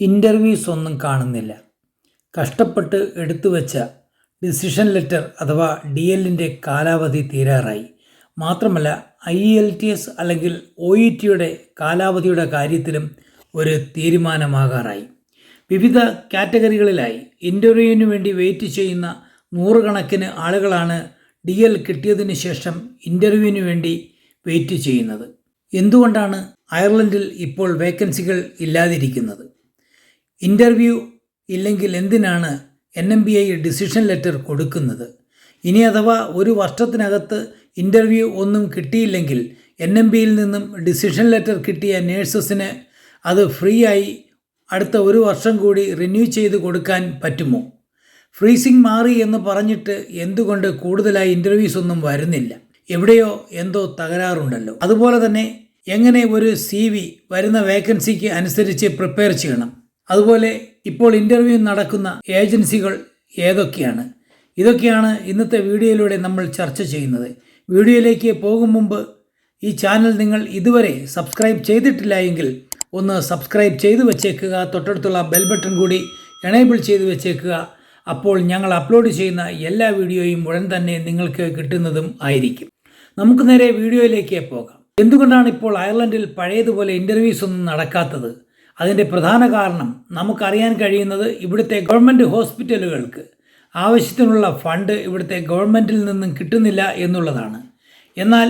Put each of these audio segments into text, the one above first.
Interviews ഒന്നും കാണുന്നില്ല. കഷ്ടപ്പെട്ട് എടുത്തുവച്ച ഡിസിഷൻ ലെറ്റർ അഥവാ DLൻ്റെ കാലാവധി തീരാറായി. മാത്രമല്ല IELTS അല്ലെങ്കിൽ OETയുടെ കാലാവധിയുടെ കാര്യത്തിലും ഒരു തീരുമാനമാകാറായി. വിവിധ കാറ്റഗറികളിലായി ഇൻ്റർവ്യൂവിന് വേണ്ടി വെയിറ്റ് ചെയ്യുന്ന നൂറുകണക്കിന് ആളുകളാണ് DL കിട്ടിയതിന് ശേഷം ഇൻ്റർവ്യൂവിന് വേണ്ടി വെയിറ്റ് ചെയ്യുന്നത്. എന്തുകൊണ്ടാണ് അയർലൻഡിൽ ഇപ്പോൾ വേക്കൻസികൾ ഇല്ലാതിരിക്കുന്നത്? ഇൻ്റർവ്യൂ ഇല്ലെങ്കിൽ എന്തിനാണ് NMBI ഡിസിഷൻ ലെറ്റർ കൊടുക്കുന്നത്? ഇനി അഥവാ ഒരു വർഷത്തിനകത്ത് ഇൻ്റർവ്യൂ ഒന്നും കിട്ടിയില്ലെങ്കിൽ NMBയിൽ നിന്നും ഡിസിഷൻ ലെറ്റർ കിട്ടിയ നേഴ്സസിന് അത് ഫ്രീ ആയി അടുത്ത ഒരു വർഷം കൂടി റിന്യൂ ചെയ്ത് കൊടുക്കാൻ പറ്റുമോ? ഫ്രീസിംഗ് മാറി എന്ന് പറഞ്ഞിട്ട് എന്തുകൊണ്ട് കൂടുതലായി ഇൻ്റർവ്യൂസ് ഒന്നും വരുന്നില്ല? എവിടെയോ എന്തോ തകരാറുണ്ടല്ലോ. അതുപോലെ തന്നെ എങ്ങനെ ഒരു CV വരുന്ന വേക്കൻസിക്ക് അനുസരിച്ച് പ്രിപ്പയർ ചെയ്യണം? അതുപോലെ ഇപ്പോൾ ഇൻ്റർവ്യൂ നടക്കുന്ന ഏജൻസികൾ ഏതൊക്കെയാണ്? ഇതൊക്കെയാണ് ഇന്നത്തെ വീഡിയോയിലൂടെ നമ്മൾ ചർച്ച ചെയ്യുന്നത്. വീഡിയോയിലേക്ക് പോകും മുമ്പ് ഈ ചാനൽ നിങ്ങൾ ഇതുവരെ സബ്സ്ക്രൈബ് ചെയ്തിട്ടില്ല എങ്കിൽ ഒന്ന് സബ്സ്ക്രൈബ് ചെയ്തു വെച്ചേക്കുക. തൊട്ടടുത്തുള്ള ബെൽ ബട്ടൺ കൂടി എനേബിൾ ചെയ്തു വെച്ചേക്കുക. അപ്പോൾ ഞങ്ങൾ അപ്ലോഡ് ചെയ്യുന്ന എല്ലാ വീഡിയോയും ഉടൻ തന്നെ നിങ്ങൾക്ക് കിട്ടുന്നതും ആയിരിക്കും. നമുക്ക് നേരെ വീഡിയോയിലേക്ക് പോകാം. എന്തുകൊണ്ടാണ് ഇപ്പോൾ അയർലൻഡിൽ പഴയതുപോലെ ഇൻ്റർവ്യൂസ് ഒന്നും നടക്കാത്തത്? അതിൻ്റെ പ്രധാന കാരണം നമുക്കറിയാൻ കഴിയുന്നത് ഇവിടുത്തെ ഗവൺമെൻറ് ഹോസ്പിറ്റലുകൾക്ക് ആവശ്യത്തിനുള്ള ഫണ്ട് ഇവിടുത്തെ ഗവൺമെൻറ്റിൽ നിന്നും കിട്ടുന്നില്ല എന്നുള്ളതാണ്. എന്നാൽ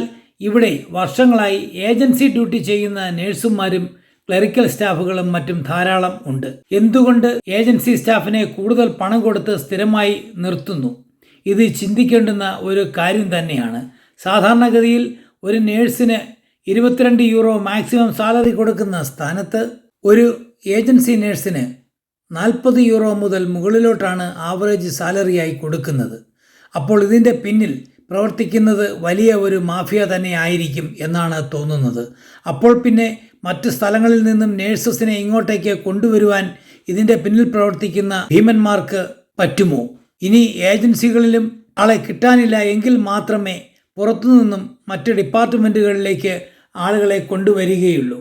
ഇവിടെ വർഷങ്ങളായി ഏജൻസി ഡ്യൂട്ടി ചെയ്യുന്ന നേഴ്സുമാരും ക്ലറിക്കൽ സ്റ്റാഫുകളും മറ്റും ധാരാളം ഉണ്ട്. എന്തുകൊണ്ട് ഏജൻസി സ്റ്റാഫിനെ കൂടുതൽ പണം കൊടുത്ത് സ്ഥിരമായി നിർത്തുന്നു? ഇത് ചിന്തിക്കേണ്ടുന്ന ഒരു കാര്യം തന്നെയാണ്. സാധാരണഗതിയിൽ ഒരു നേഴ്സിന് 22 യൂറോ മാക്സിമം സാലറി കൊടുക്കുന്ന സ്ഥാനത്ത് ഒരു ഏജൻസി നേഴ്സിന് 40 യൂറോ മുതൽ മുകളിലോട്ടാണ് ആവറേജ് സാലറിയായി കൊടുക്കുന്നത്. അപ്പോൾ ഇതിൻ്റെ പിന്നിൽ പ്രവർത്തിക്കുന്നത് വലിയ ഒരു മാഫിയ തന്നെ ആയിരിക്കും എന്നാണ് തോന്നുന്നത്. അപ്പോൾ പിന്നെ മറ്റ് സ്ഥലങ്ങളിൽ നിന്നും നേഴ്സസിനെ ഇങ്ങോട്ടേക്ക് കൊണ്ടുവരുവാൻ ഇതിൻ്റെ പിന്നിൽ പ്രവർത്തിക്കുന്ന ഭീമന്മാർക്ക് പറ്റുമോ? ഇനി ഏജൻസികളിലും ആളെ കിട്ടാനില്ല എങ്കിൽ മാത്രമേ പുറത്തുനിന്നും മറ്റ് ഡിപ്പാർട്ട്മെൻറ്റുകളിലേക്ക് ആളുകളെ കൊണ്ടുവരികയുള്ളൂ.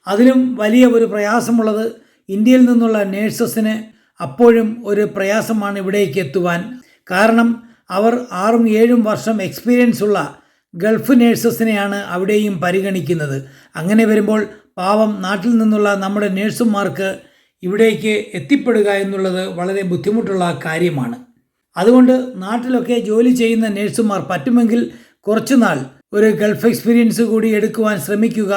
അതിലും വലിയ ഒരു പ്രയാസമുള്ളത് ഇന്ത്യയിൽ നിന്നുള്ള നേഴ്സസിന് അപ്പോഴും ഒരു പ്രയാസമാണ് ഇവിടേക്ക് എത്തുവാൻ. കാരണം അവർ 6-7 വർഷം എക്സ്പീരിയൻസ് ഉള്ള ഗൾഫ് നേഴ്സസിനെയാണ് അവിടെയും പരിഗണിക്കുന്നത്. അങ്ങനെ വരുമ്പോൾ പാവം നാട്ടിൽ നിന്നുള്ള നമ്മുടെ നേഴ്സുമാർക്ക് ഇവിടേക്ക് എത്തിപ്പെടുക എന്നുള്ളത് വളരെ ബുദ്ധിമുട്ടുള്ള കാര്യമാണ്. അതുകൊണ്ട് നാട്ടിലൊക്കെ ജോലി ചെയ്യുന്ന നേഴ്സുമാർ പറ്റുമെങ്കിൽ കുറച്ചുനാൾ ഒരു ഗൾഫ് എക്സ്പീരിയൻസ് കൂടി എടുക്കുവാൻ ശ്രമിക്കുക.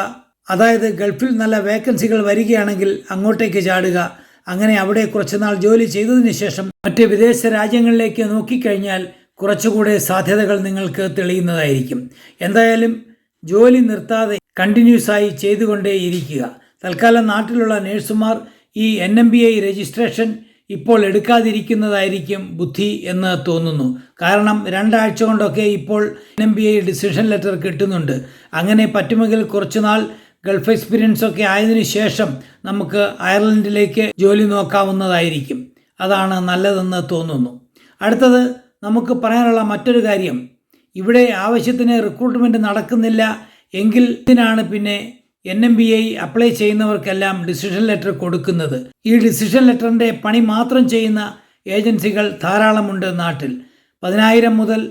അതായത് ഗൾഫിൽ നല്ല വേക്കൻസികൾ വരികയാണെങ്കിൽ അങ്ങോട്ടേക്ക് ചാടുക. അങ്ങനെ അവിടെ കുറച്ചുനാൾ ജോലി ചെയ്തതിന് ശേഷം മറ്റ് വിദേശ രാജ്യങ്ങളിലേക്ക് നോക്കിക്കഴിഞ്ഞാൽ കുറച്ചുകൂടെ സാധ്യതകൾ നിങ്ങൾക്ക് തെളിയുന്നതായിരിക്കും. എന്തായാലും ജോലി നിർത്താതെ കണ്ടിന്യൂസ് ആയി ചെയ്തുകൊണ്ടേയിരിക്കുക. തൽക്കാലം നാട്ടിലുള്ള നേഴ്സുമാർ ഈ NMBI രജിസ്ട്രേഷൻ ഇപ്പോൾ എടുക്കാതിരിക്കുന്നതായിരിക്കും ബുദ്ധി എന്ന് തോന്നുന്നു. കാരണം 2 ആഴ്ച കൊണ്ടൊക്കെ ഇപ്പോൾ NMBI ഡിസിഷൻ ലെറ്റർ കിട്ടുന്നുണ്ട്. അങ്ങനെ പറ്റുമെങ്കിൽ കുറച്ചുനാൾ ഗൾഫ് എക്സ്പീരിയൻസ് ഒക്കെ ആയതിനു ശേഷം നമുക്ക് അയർലൻഡിലേക്ക് ജോലി നോക്കാവുന്നതായിരിക്കും. അതാണ് നല്ലതെന്ന് തോന്നുന്നു. അടുത്തത് നമുക്ക് പറയാനുള്ള മറ്റൊരു കാര്യം, ഇവിടെ ആവശ്യത്തിന് റിക്രൂട്ട്മെൻറ്റ് നടക്കുന്നില്ല എങ്കിൽ ഇതിനാണ് പിന്നെ NMBI അപ്ലൈ ചെയ്യുന്നവർക്കെല്ലാം ഡിസിഷൻ ലെറ്റർ കൊടുക്കുന്നത്. ഈ ഡിസിഷൻ ലെറ്ററിൻ്റെ പണി മാത്രം ചെയ്യുന്ന ഏജൻസികൾ ധാരാളമുണ്ട് നാട്ടിൽ. 10,000 മുതൽ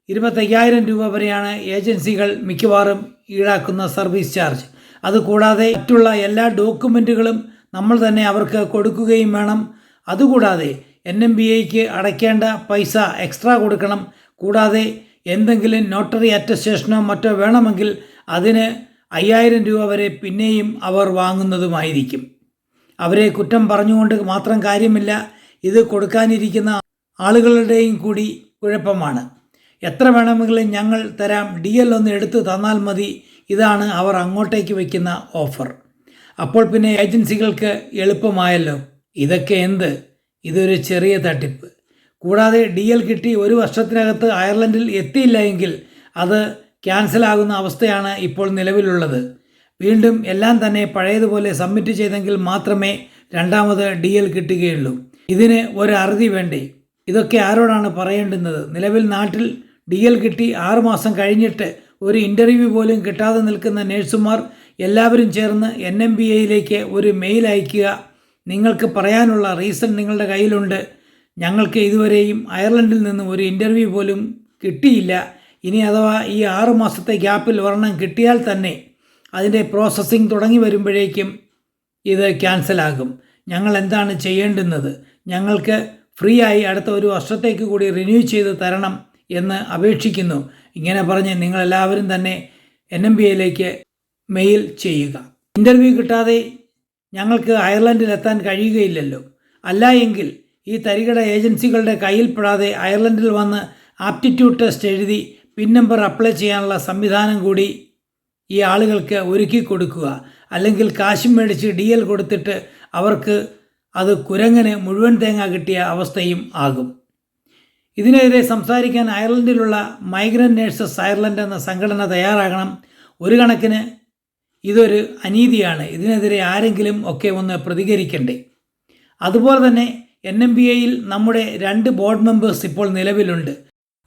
25,000 രൂപ വരെയാണ് ഏജൻസികൾ മിക്കവാറും ഈടാക്കുന്ന സർവീസ് ചാർജ്. അതുകൂടാതെ മറ്റുള്ള എല്ലാ ഡോക്യുമെൻറ്റുകളും നമ്മൾ തന്നെ അവർക്ക് കൊടുക്കുകയും വേണം. അതുകൂടാതെ NMBIക്ക് അടയ്ക്കേണ്ട പൈസ എക്സ്ട്രാ കൊടുക്കണം. കൂടാതെ എന്തെങ്കിലും നോട്ടറി അറ്റസ്റ്റേഷനോ മറ്റോ വേണമെങ്കിൽ അതിന് 5,000 രൂപ വരെ പിന്നെയും അവർ വാങ്ങുന്നതുമായിരിക്കും. അവരെ കുറ്റം പറഞ്ഞുകൊണ്ട് മാത്രം കാര്യമില്ല. ഇത് കൊടുക്കാനിരിക്കുന്ന ആളുകളുടെയും കൂടി കുഴപ്പമാണ്. എത്ര വേണമെങ്കിലും ഞങ്ങൾ തരാം, DL ഒന്ന് എടുത്തു തന്നാൽ മതി, ഇതാണ് അവർ അങ്ങോട്ടേക്ക് വയ്ക്കുന്ന ഓഫർ. അപ്പോൾ പിന്നെ ഏജൻസികൾക്ക് എളുപ്പമായല്ലോ. ഇതൊക്കെ എന്ത്? ഇതൊരു ചെറിയ തട്ടിപ്പ്. കൂടാതെ DL കിട്ടി ഒരു വർഷത്തിനകത്ത് അയർലൻഡിൽ എത്തിയില്ല എങ്കിൽ അത് ക്യാൻസലാകുന്ന അവസ്ഥയാണ് ഇപ്പോൾ നിലവിലുള്ളത്. വീണ്ടും എല്ലാം തന്നെ പഴയതുപോലെ സബ്മിറ്റ് ചെയ്തെങ്കിൽ മാത്രമേ രണ്ടാമത് DL കിട്ടുകയുള്ളൂ. ഇതിന് ഒരു അറുതി വേണ്ടേ? ഇതൊക്കെ ആരോടാണ് പറയേണ്ടുന്നത്? നിലവിൽ നാട്ടിൽ DL കിട്ടി 6 മാസം കഴിഞ്ഞിട്ട് ഒരു ഇൻ്റർവ്യൂ പോലും കിട്ടാതെ നിൽക്കുന്ന നേഴ്സുമാർ എല്ലാവരും ചേർന്ന് NMBIയിലേക്ക് ഒരു മെയിൽ അയയ്ക്കുക. നിങ്ങൾക്ക് പറയാനുള്ള റീസൺ നിങ്ങളുടെ കയ്യിലുണ്ട്. ഞങ്ങൾക്ക് ഇതുവരെയും അയർലൻഡിൽ നിന്നും ഒരു ഇൻ്റർവ്യൂ പോലും കിട്ടിയില്ല. ഇനി അഥവാ ഈ 6 മാസത്തെ ഗ്യാപ്പിൽ ഒരെണ്ണം കിട്ടിയാൽ തന്നെ അതിൻ്റെ പ്രോസസ്സിങ് തുടങ്ങി വരുമ്പോഴേക്കും ഇത് ക്യാൻസലാകും. ഞങ്ങൾ എന്താണ് ചെയ്യേണ്ടുന്നത്? ഞങ്ങൾക്ക് ഫ്രീ ആയി അടുത്ത 1 വർഷത്തേക്ക് കൂടി റിന്യൂ ചെയ്ത് തരണം എന്ന് അപേക്ഷിക്കുന്നു. ഇങ്ങനെ പറഞ്ഞ് നിങ്ങളെല്ലാവരും തന്നെ NMBAയിലേക്ക് മെയിൽ ചെയ്യുക. ഇൻ്റർവ്യൂ കിട്ടാതെ ഞങ്ങൾക്ക് അയർലൻഡിലെത്താൻ കഴിയുകയില്ലല്ലോ. അല്ല എങ്കിൽ ഈ തരികിട ഏജൻസികളുടെ കയ്യിൽപ്പെടാതെ അയർലൻഡിൽ വന്ന് ആപ്റ്റിറ്റ്യൂഡ് ടെസ്റ്റ് എഴുതി പിൻ നമ്പർ അപ്ലൈ ചെയ്യാനുള്ള സംവിധാനം കൂടി ഈ ആളുകൾക്ക് ഒരുക്കി കൊടുക്കുക. അല്ലെങ്കിൽ കാശും മേടിച്ച് DL കൊടുത്തിട്ട് അവർക്ക് അത് കുരങ്ങന് മുഴുവൻ തേങ്ങ കിട്ടിയ അവസ്ഥയും ആകും. ഇതിനെതിരെ സംസാരിക്കാൻ അയർലൻഡിലുള്ള മൈഗ്രൻ്റ് നേഴ്സസ് അയർലൻഡ് എന്ന സംഘടന തയ്യാറാകണം. ഒരു കണക്കിന് ഇതൊരു അനീതിയാണ്. ഇതിനെതിരെ ആരെങ്കിലും ഒക്കെ ഒന്ന് പ്രതികരിക്കണ്ടേ? അതുപോലെ തന്നെ NMBAയിൽ നമ്മുടെ 2 ബോർഡ് മെമ്പേഴ്സ് ഇപ്പോൾ നിലവിലുണ്ട്.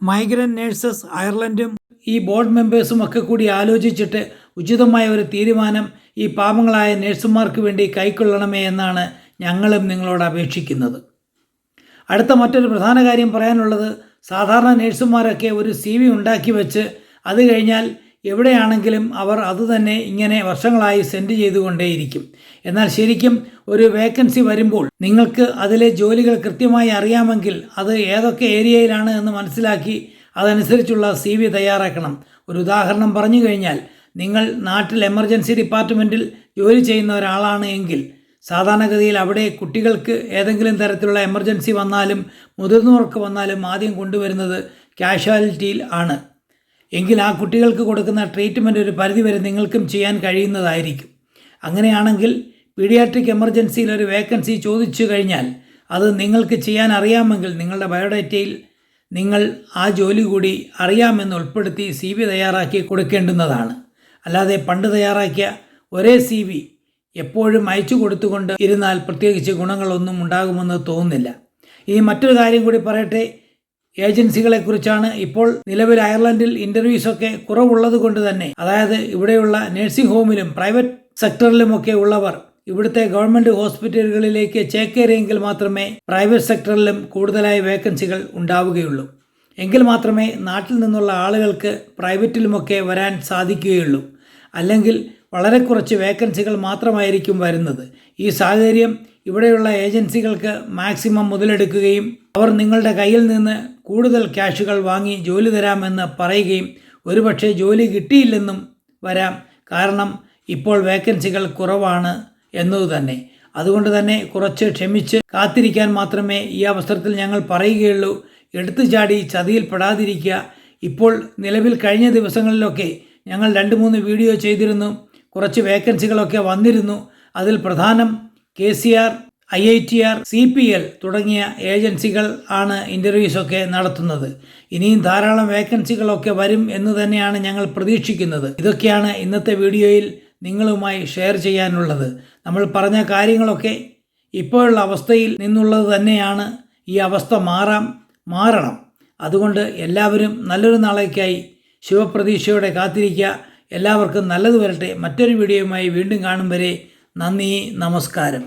മൈഗ്രൻ്റ് നേഴ്സസ് അയർലൻഡും ഈ ബോർഡ് മെമ്പേഴ്സും ഒക്കെ കൂടി ആലോചിച്ചിട്ട് ഉചിതമായ ഒരു തീരുമാനം ഈ പാവങ്ങളായ നേഴ്സുമാർക്ക് വേണ്ടി കൈക്കൊള്ളണമേ എന്നാണ് ഞങ്ങളും നിങ്ങളോട് അപേക്ഷിക്കുന്നത്. അടുത്ത മറ്റൊരു പ്രധാന കാര്യം പറയാനുള്ളത്, സാധാരണ നേഴ്സുമാരൊക്കെ ഒരു CV ഉണ്ടാക്കി വെച്ച് അത് കഴിഞ്ഞാൽ എവിടെയാണെങ്കിലും അവർ അതുതന്നെ ഇങ്ങനെ വർഷങ്ങളായി സെൻഡ് ചെയ്തുകൊണ്ടേയിരിക്കും. എന്നാൽ ശരിക്കും ഒരു വേക്കൻസി വരുമ്പോൾ നിങ്ങൾക്ക് അതിലെ ജോലികൾ കൃത്യമായി അറിയാമെങ്കിൽ അത് ഏതൊക്കെ ഏരിയയിലാണ് എന്ന് മനസ്സിലാക്കി അതനുസരിച്ചുള്ള CV തയ്യാറാക്കണം. ഒരു ഉദാഹരണം പറഞ്ഞു കഴിഞ്ഞാൽ, നിങ്ങൾ നാട്ടിൽ എമർജൻസി ഡിപ്പാർട്ട്മെൻറ്റിൽ ജോലി ചെയ്യുന്ന ഒരാളാണ് എങ്കിൽ സാധാരണഗതിയിൽ അവിടെ കുട്ടികൾക്ക് ഏതെങ്കിലും തരത്തിലുള്ള എമർജൻസി വന്നാലും മുതിർന്നവർക്ക് വന്നാലും ആദ്യം കൊണ്ടുവരുന്നത് കാഷ്വാലിറ്റിയിൽ ആണ്. എങ്കിൽ ആ കുട്ടികൾക്ക് കൊടുക്കുന്ന ട്രീറ്റ്മെൻറ്റ് ഒരു പരിധിവരെ നിങ്ങൾക്കും ചെയ്യാൻ കഴിയുന്നതായിരിക്കും. അങ്ങനെയാണെങ്കിൽ പീഡിയാട്രിക് എമർജൻസിയിൽ ഒരു വേക്കൻസി ചോദിച്ചു കഴിഞ്ഞാൽ അത് നിങ്ങൾക്ക് ചെയ്യാൻ അറിയാമെങ്കിൽ നിങ്ങളുടെ ബയോഡേറ്റയിൽ നിങ്ങൾ ആ ജോലി കൂടി അറിയാമെന്ന് ഉൾപ്പെടുത്തി CV തയ്യാറാക്കി കൊടുക്കേണ്ടുന്നതാണ്. അല്ലാതെ പണ്ട് തയ്യാറാക്കിയ ഒരേ CV എപ്പോഴും അയച്ചു കൊടുത്തുകൊണ്ട് ഇരുന്നാൽ പ്രത്യേകിച്ച് ഗുണങ്ങളൊന്നും ഉണ്ടാകുമെന്ന് തോന്നുന്നില്ല. ഇനി മറ്റൊരു കാര്യം കൂടി പറയട്ടെ, ഏജൻസികളെക്കുറിച്ചാണ്. ഇപ്പോൾ നിലവിൽ അയർലൻഡിൽ ഇൻ്റർവ്യൂസൊക്കെ കുറവുള്ളത് കൊണ്ട് തന്നെ, അതായത് ഇവിടെയുള്ള നഴ്സിംഗ് ഹോമിലും പ്രൈവറ്റ് സെക്ടറിലുമൊക്കെ ഉള്ളവർ ഇവിടുത്തെ ഗവൺമെൻറ് ഹോസ്പിറ്റലുകളിലേക്ക് ചേക്കേറിയെങ്കിൽ മാത്രമേ പ്രൈവറ്റ് സെക്ടറിലും കൂടുതലായി വേക്കൻസികൾ ഉണ്ടാവുകയുള്ളൂ. എങ്കിൽ മാത്രമേ നാട്ടിൽ നിന്നുള്ള ആളുകൾക്ക് പ്രൈവറ്റിലുമൊക്കെ വരാൻ സാധിക്കുകയുള്ളൂ. അല്ലെങ്കിൽ വളരെ കുറച്ച് വേക്കൻസികൾ മാത്രമായിരിക്കും വരുന്നത്. ഈ സാഹചര്യം ഇവിടെയുള്ള ഏജൻസികൾക്ക് മാക്സിമം മുതലെടുക്കുകയും അവർ നിങ്ങളുടെ കയ്യിൽ നിന്ന് കൂടുതൽ ക്യാഷുകൾ വാങ്ങി ജോലി തരാമെന്ന് പറയുകയും ഒരുപക്ഷെ ജോലി കിട്ടിയില്ലെന്നും വരാം. കാരണം ഇപ്പോൾ വേക്കൻസികൾ കുറവാണ് എന്നതു തന്നെ. അതുകൊണ്ട് തന്നെ കുറച്ച് ക്ഷമിച്ച് കാത്തിരിക്കാൻ മാത്രമേ ഈ അവസരത്തിൽ ഞങ്ങൾ പറയുകയുള്ളൂ. എടുത്തു ചാടി ചതിയിൽപ്പെടാതിരിക്കുക. ഇപ്പോൾ നിലവിൽ കഴിഞ്ഞ ദിവസങ്ങളിലൊക്കെ ഞങ്ങൾ 2-3 വീഡിയോ ചെയ്തിരുന്നു. കുറച്ച് വേക്കൻസികളൊക്കെ വന്നിരുന്നു. അതിൽ പ്രധാനം KCR, IITR, CPL തുടങ്ങിയ ഏജൻസികൾ ആണ് ഇൻ്റർവ്യൂസൊക്കെ നടത്തുന്നത്. ഇനിയും ധാരാളം വേക്കൻസികളൊക്കെ വരും എന്ന് തന്നെയാണ് ഞങ്ങൾ പ്രതീക്ഷിക്കുന്നത്. ഇതൊക്കെയാണ് ഇന്നത്തെ വീഡിയോയിൽ നിങ്ങളുമായി ഷെയർ ചെയ്യാനുള്ളത്. നമ്മൾ പറഞ്ഞ കാര്യങ്ങളൊക്കെ ഇപ്പോഴുള്ള അവസ്ഥയിൽ നിന്നുള്ളത് തന്നെയാണ്. ഈ അവസ്ഥ മാറണം. അതുകൊണ്ട് എല്ലാവരും നല്ലൊരു നാളേക്കായി ശുഭപ്രതീക്ഷയോടെ കാത്തിരിക്കുക. എല്ലാവർക്കും നല്ലത് വരട്ടെ. മറ്റൊരു വീഡിയോയുമായി വീണ്ടും കാണും വരെ നന്ദി, നമസ്കാരം.